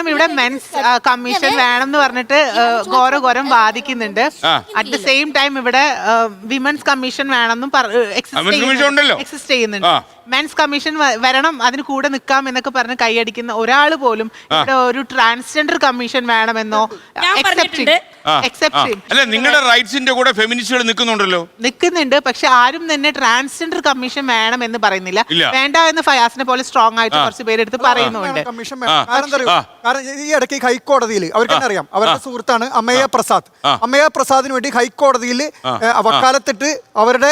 കാരണം ഇവിടെ men's commission വേണം എന്ന് പറഞ്ഞിട്ട് ഘോരം വാദിക്കുന്നുണ്ട്. അറ്റ് ദ സെയിം ടൈം ഇവിടെ വിമൻസ് കമ്മീഷൻ വേണമെന്നും എക്സിസ്റ്റ് ചെയ്യുന്നുണ്ട്. മെൻസ് കമ്മീഷൻ വരണം, അതിന് കൂടെ നിൽക്കാം എന്നൊക്കെ പറഞ്ഞ് കൈയടിക്കുന്ന ഒരാൾ പോലും ഇവിടെ ഒരു ട്രാൻസ്ജെൻഡർ കമ്മീഷൻ വേണമെന്നോ നിങ്ങളുടെ റൈറ്റ്സിന്റെ കൂടെ ഫെമിനിസ്റ്റുകൾ നിൽക്കുന്നുണ്ട്. പക്ഷെ ആരും തന്നെ ട്രാൻസ്ജെൻഡർ കമ്മീഷൻ വേണം എന്ന് പറയുന്നില്ല. വേണ്ട എന്ന് ഫയാസിനെ പോലെ സ്ട്രോങ് ആയിട്ട് കുറച്ച് പേരെടുത്ത് പറയുന്നുണ്ട്. ഈ ഇടയ്ക്ക് ഹൈക്കോടതിയിൽ അവർക്ക് തന്നെ അറിയാം, അവരുടെ സുഹൃത്താണ് അമ്മയ്യ പ്രസാദ്. അമ്മയ്യ പ്രസാദിന് വേണ്ടി ഹൈക്കോടതിയിൽ വക്കാലത്തിട്ട് അവരുടെ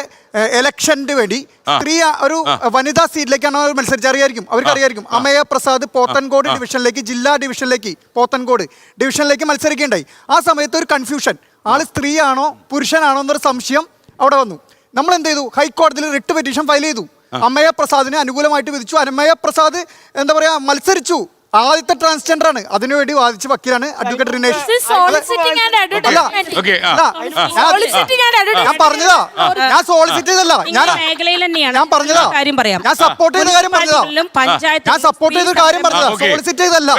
ഇലക്ഷന് വേണ്ടി സ്ത്രീ ഒരു വനിതാ സീറ്റിലേക്കാണ് അവർ മത്സരിച്ചറിയായിരിക്കും, അവർക്കറിയായിരിക്കും. അമ്മയ്യ പ്രസാദ് പോത്തൻകോട് ഡിവിഷനിലേക്ക്, ജില്ലാ ഡിവിഷനിലേക്ക്, പോത്തൻകോട് ഡിവിഷനിലേക്ക് മത്സരിക്കേണ്ടായി. ആ സമയത്ത് ഒരു കൺഫ്യൂഷൻ, ആള് സ്ത്രീയാണോ പുരുഷനാണോ എന്നൊരു സംശയം അവിടെ വന്നു. നമ്മൾ എന്ത് ചെയ്തു? ഹൈക്കോടതിയിൽ റിട്ട് പെറ്റീഷൻ ഫയൽ ചെയ്തു. അമ്മയ്യ പ്രസാദിന് അനുകൂലമായിട്ട് വിധിച്ചു. അമ്മയ്യ പ്രസാദ് എന്താ പറയാ മത്സരിച്ചു. ആദ്യത്തെ ട്രാൻസ്ജെൻഡർ ആണ്. അതിനുവേണ്ടി വാദിച്ച വക്കീലാണ് അഡ്വക്കേറ്റ് റിനേഷ്. ഞാൻ പറഞ്ഞതാ, ഞാൻ സോളിസിറ്റ് ചെയ്തല്ല, ഞാൻ പറഞ്ഞതാ, ഞാൻ സപ്പോർട്ട് ചെയ്ത കാര്യം പറഞ്ഞതാ, ഞാൻ സപ്പോർട്ട് ചെയ്ത കാര്യം പറഞ്ഞതാ, സോളിസിറ്റ് ചെയ്തല്ല.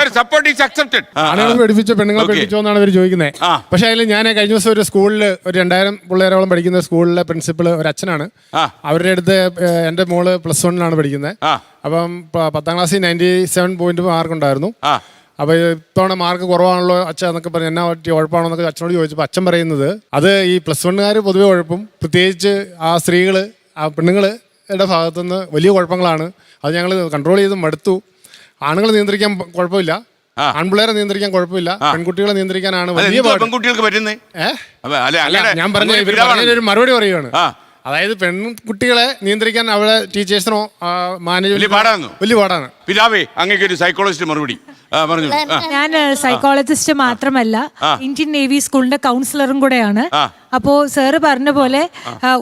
ആളുകൾ പഠിപ്പിച്ച പെണ്ണുങ്ങളെ പഠിപ്പിച്ചോ എന്നാണ് ഇവർ ചോദിക്കുന്നത്. പക്ഷെ അതിൽ ഞാൻ കഴിഞ്ഞ ദിവസം ഒരു സ്കൂളിൽ ഒരു 2000 പിള്ളേരോളം പഠിക്കുന്ന സ്കൂളിലെ പ്രിൻസിപ്പൾ ഒരു അച്ഛനാണ്. അവരുടെ അടുത്ത് എൻ്റെ മോള് +1 പഠിക്കുന്നത്. അപ്പം 10ാം ക്ലാസ്സിൽ 97 പോയിന്റ് മാർക്ക് ഉണ്ടായിരുന്നു. അപ്പൊ ഇത്തവണ മാർക്ക് കുറവാണല്ലോ അച്ഛൻ എന്നൊക്കെ പറഞ്ഞു. എന്നാ പറ്റി ഉഴപ്പാണോ എന്നൊക്കെ അച്ഛനോട് ചോദിച്ചപ്പോൾ അച്ഛൻ പറയുന്നത് അത് ഈ +1 പൊതുവെ ഉഴപ്പും, പ്രത്യേകിച്ച് ആ സ്ത്രീകള് ആ പെണ്ണുങ്ങളുടെ ഭാഗത്തുനിന്ന് വലിയ കുഴപ്പങ്ങളാണ്. അത് ഞങ്ങൾ കൺട്രോൾ ചെയ്ത് മടുത്തു. ആണുങ്ങളെ നിയന്ത്രിക്കാൻ കുഴപ്പമില്ല, ആൺപിള്ളേരെ നിയന്ത്രിക്കാൻ കുഴപ്പമില്ല, പെൺകുട്ടികളെ നിയന്ത്രിക്കാനാണ് വലിയ പെൺകുട്ടികൾക്ക് പറ്റുന്നത്. ഞാൻ പറഞ്ഞ ഒരു മറുപടി പറയുകയാണ്. അതായത് പെൺകുട്ടികളെ നിയന്ത്രിക്കാൻ അവിടെ ടീച്ചേഴ്സിനോ മാനേജ്മെന്റ് വലിയ പാടാണ്. പിതാവേ, അങ്ങേക്ക് ഒരു സൈക്കോളജിസ്റ്റ് മറുപടി പറഞ്ഞു. ഞാൻ സൈക്കോളജിസ്റ്റ് മാത്രമല്ല, ഇന്ത്യൻ നേവി സ്കൂളിന്റെ കൗൺസിലറും കൂടെയാണ്. അപ്പോ സാറ് പറഞ്ഞ പോലെ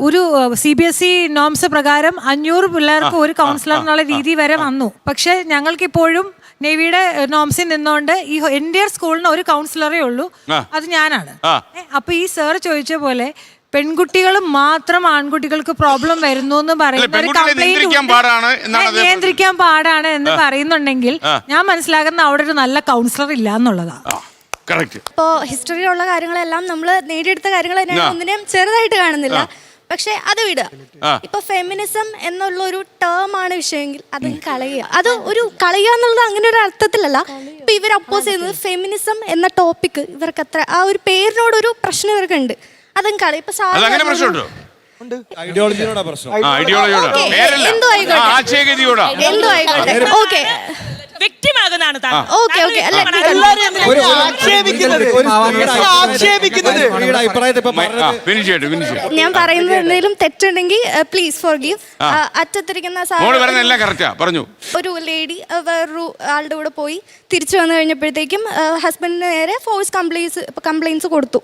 ഒരു CBSE നോംസ് പ്രകാരം 500 പിള്ളേർക്ക് ഒരു കൗൺസിലർ എന്നുള്ള രീതി വരെ വന്നു. പക്ഷെ ഞങ്ങൾക്കിപ്പോഴും നേവിയുടെ നോംസിൽ നിന്നുകൊണ്ട് ഈ എൻഡിയർ സ്കൂളിന് ഒരു കൗൺസിലറേ ഉള്ളൂ, അത് ഞാനാണ്. അപ്പൊ ഈ സാർ ചോദിച്ച പോലെ പെൺകുട്ടികൾ മാത്രം ആൺകുട്ടികൾക്ക് പ്രോബ്ലം വരുന്നു എന്ന് പറയുന്ന ഒരു കംപ്ലൈന്റ് നിയന്ത്രിക്കാൻ പാടാണ് എന്ന് പറയുന്നുണ്ടെങ്കിൽ ഞാൻ മനസ്സിലാക്കുന്ന അവിടെ ഒരു നല്ല കൗൺസിലർ ഇല്ല എന്നുള്ളതാണ്. ഇപ്പോ ഹിസ്റ്ററിയിലുള്ള കാര്യങ്ങളെല്ലാം നമ്മൾ നേടിയെടുത്ത കാര്യങ്ങൾ ഒന്നിനെയും ചെറുതായിട്ട് കാണുന്നില്ല. പക്ഷെ അത് വിടുക. ഇപ്പൊ ഫെമിനിസം എന്നുള്ള ഒരു ടേം ആണ് വിഷയമെങ്കിൽ അത് കളയുക. അത് ഒരു കളയുക എന്നുള്ളത് അങ്ങനെ ഒരു അർത്ഥത്തിലല്ല. ഇപ്പൊ ഇവർ അപ്പോസ് ചെയ്യുന്നത് ഫെമിനിസം എന്ന ടോപ്പിക് ഇവർക്ക് അത്ര ആ ഒരു പേരിനോടൊരു പ്രശ്നം ഇവർക്കുണ്ട്. അതും കളയും. ഇപ്പൊ എന്തോ ആയിക്കോട്ടെ, ഓക്കെ വ്യക്തിമാകുന്നതാണ്. ഞാൻ പറയുന്നത് എന്തെങ്കിലും തെറ്റുണ്ടെങ്കിൽ പ്ലീസ് ഫോർഗീവ്. അറ്റത്തിരിക്കുന്ന ഒരു ലേഡി വേറൊരു ആളുടെ കൂടെ പോയി തിരിച്ചു വന്നു കഴിഞ്ഞപ്പോഴത്തേക്കും ഹസ്ബൻഡിന് നേരെ ഫോഴ്സ് കംപ്ലൈൻസ് കൊടുത്തു,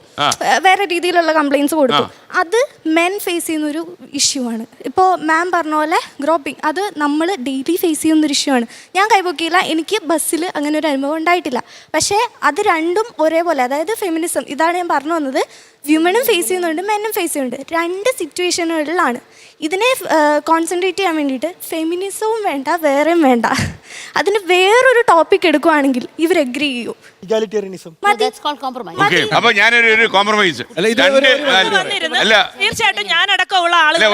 വേറെ രീതിയിലുള്ള കംപ്ലൈൻസ് കൊടുത്തു. അത് മെൻ ഫേസ് ചെയ്യുന്ന ഒരു ഇഷ്യൂ ആണ്. ഇപ്പോൾ മാം പറഞ്ഞ പോലെ ഗ്രോപ്പിംഗ് അത് നമ്മൾ ഡെയിലി ഫേസ് ചെയ്യുന്നൊരു ഇഷ്യൂ ആണ്. ഞാൻ കൈപൊക്കിയില്ല, എനിക്ക് ബസ്സിൽ അങ്ങനെ ഒരു അനുഭവം ഉണ്ടായിട്ടില്ല. പക്ഷേ അത് രണ്ടും ഒരേപോലെ, അതായത് ഫെമിനിസം ഇതാണ് ഞാൻ പറഞ്ഞു വന്നത്, വിമനും ഫേസ് ചെയ്യുന്നുണ്ട് മെന്നും ഫേസ് ചെയ്യുന്നുണ്ട്. 2 സിറ്റുവേഷനുകളിലാണ്. ഇതിനെ കോൺസെൻട്രേറ്റ് ചെയ്യാൻ വേണ്ടിയിട്ട് ഫെമിനിസവും വേണ്ട വേറെയും വേണ്ട, അതിന് വേറൊരു ടോപ്പിക് എടുക്കുവാണെങ്കിൽ ഇവർ എഗ്രി ചെയ്യൂ. തീർച്ചയായിട്ടും ഞാനടക്കമുള്ള ആളുകൾ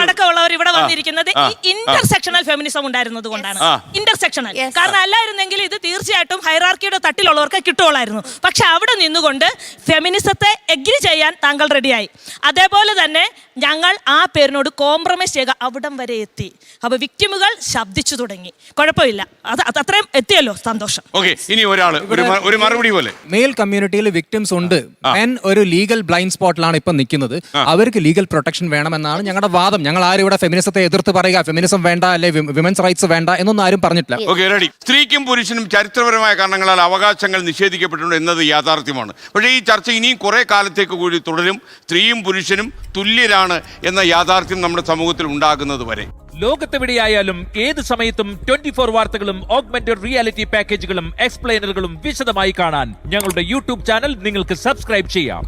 അടക്കമുള്ളവർ ഇവിടെ വന്നിരിക്കുന്നത് ഇന്റർസെക്ഷണൽ ഫെമിനിസം ഉണ്ടായിരുന്നത് കൊണ്ടാണ്. ഇന്റർസെക്ഷണൽ കാരണം അല്ലായിരുന്നെങ്കിൽ ഇത് തീർച്ചയായിട്ടും ഹൈറാർക്കിയുടെ തട്ടിലുള്ളവർക്ക് കിട്ടുകയുള്ളായിരുന്നു. പക്ഷെ അവിടെ നിന്നുകൊണ്ട് ഫെമിനിസത്തെ എഗ്രി ചെയ്യാൻ താങ്കൾ റെഡിയായി. അതേപോലെ തന്നെ ഞങ്ങൾ ആ പേരിനോട് കോംപ്രമൈസ് ചെയ്യുക അവിടം വരെ എത്തി. അപ്പൊ വിക്ടിമുകൾ ശബ്ദിച്ചു തുടങ്ങി. കുഴപ്പമില്ല, അത് അത്രയും എത്തിയല്ലോ, സന്തോഷം. ഇനി ഒരു മറുപടി പോലെ മെയിൽ കമ്മ്യൂണിറ്റിയിൽ വിക്ടിംസ് ഉണ്ട്. മെൻ ഒരു ലീഗൽ ബ്ലൈൻഡ് സ്പോട്ടിലാണ് ഇപ്പൊ നിൽക്കുന്നത്. അവർക്ക് ലീഗൽ പ്രൊട്ടക്ഷൻ വേണമെന്നാണ് ഞങ്ങളുടെ വാദം. ഞങ്ങൾ ആരും ഇവിടെ ഫെമിനിസത്തെ എതിർത്ത് പറയുക ഫെമിനിസം വേണ്ട അല്ലെ വിമൻസ് റൈറ്റ്സ് വേണ്ട എന്നൊന്നും ആരും പറഞ്ഞിട്ടില്ല. സ്ത്രീക്കും പുരുഷനും ചരിത്രപരമായ കാരണങ്ങളാൽ അവകാശങ്ങൾ നിഷേധിക്കപ്പെട്ടിട്ടുണ്ട് എന്നത് യാഥാർത്ഥ്യമാണ്. പക്ഷേ ഈ ചർച്ച ഇനിയും കുറെ കാലത്തേക്ക് കൂടി തുടരും. സ്ത്രീയും പുരുഷനും തുല്യരാണ് എന്ന യാഥാർത്ഥ്യം നമ്മുടെ സമൂഹത്തിൽ ഉണ്ടാകുന്നത് വരെ. ലോകത്തെവിടെയായാലും ഏത് സമയത്തും 24 വാർത്തകളും ഓഗ്മെന്റഡ് റിയാലിറ്റി പാക്കേജുകളും എക്സ്പ്ലെയിനറുകളും വിശദമായി കാണാൻ ഞങ്ങളുടെ YouTube ചാനൽ നിങ്ങൾക്ക് സബ്സ്ക്രൈബ് ചെയ്യാം.